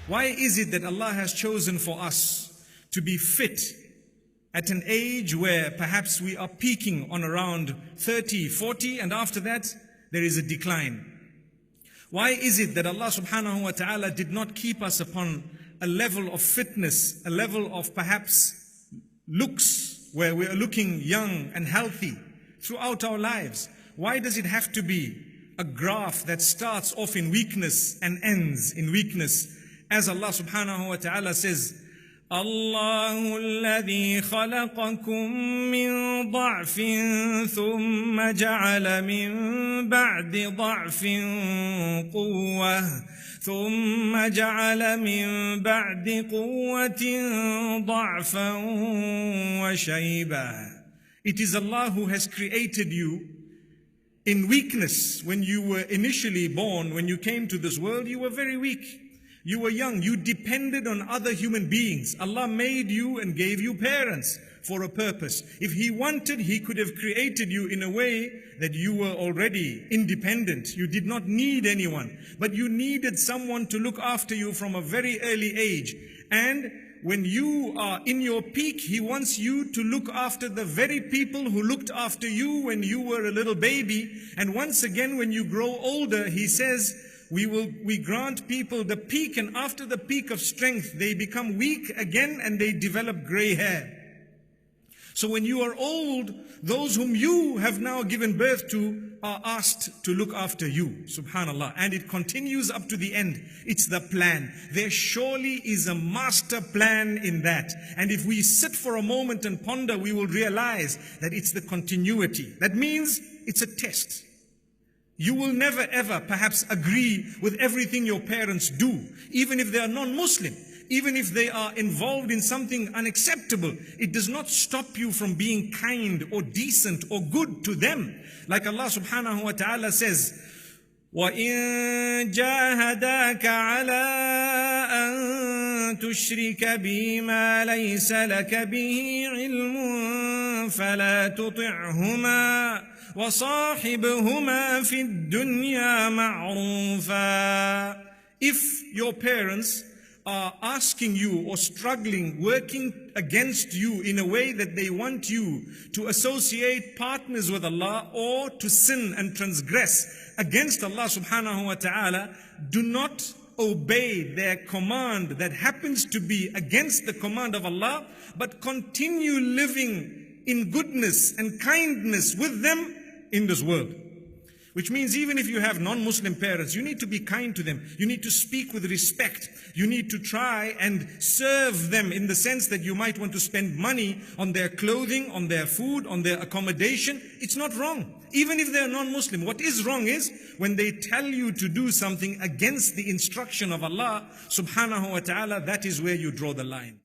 Why is it that Allah has chosen for us to be fit at an age where perhaps we are peaking on around 30, 40, and after that there is a decline? Why is it that Allah subhanahu wa ta'ala did not keep us upon a level of fitness, a level of perhaps looks, where we are looking young and healthy throughout our lives? Why does it have to be a graph that starts off in weakness and ends in weakness? As Allah subhanahu wa ta'ala says, الله الذي خلقكم من ضعف ثم جعل من بعد ضعف قوة ثم جعل من بعد قوة ضعفا وشيبا. It is Allah who has created you in weakness. When you were initially born, when you came to this world, you were very weak. You were young, you depended on other human beings. Allah made you and gave you parents for a purpose. If He wanted, He could have created you in a way that you were already independent. You did not need anyone, but you needed someone to look after you from a very early age. And when you are in your peak, He wants you to look after the very people who looked after you when you were a little baby. And once again, when you grow older, He says, we grant people the peak, and after the peak of strength, they become weak again and they develop gray hair. So when you are old, those whom you have now given birth to are asked to look after you, subhanallah. And it continues up to the end. It's the plan. There surely is a master plan in that. And if we sit for a moment and ponder, we will realize that it's the continuity. That means it's a test. You will never ever perhaps agree with everything your parents do, even if they are non-Muslim, even if they are involved in something unacceptable. It does not stop you from being kind or decent or good to them. Like Allah subhanahu wa ta'ala says, وَإِن جَاهَدَاكَ عَلَىٰ أَن تُشْرِكَ بِي مَا لَيْسَ لَكَ بِهِ عِلْمٌ فَلَا تُطِعْهُمَا وَصَاحِبْهُمَا فِي الدُّنْيَا مَعْرُوفًا. If your parents are asking you or struggling, working against you in a way that they want you to associate partners with Allah or to sin and transgress against Allah subhanahu wa ta'ala, do not obey their command that happens to be against the command of Allah, but continue living in goodness and kindness with them in this world. Which means even if you have non-Muslim parents, you need to be kind to them. You need to speak with respect. You need to try and serve them in the sense that you might want to spend money on their clothing, on their food, on their accommodation. It's not wrong. Even if they're non-Muslim. What is wrong is when they tell you to do something against the instruction of Allah subhanahu wa ta'ala, that is where you draw the line.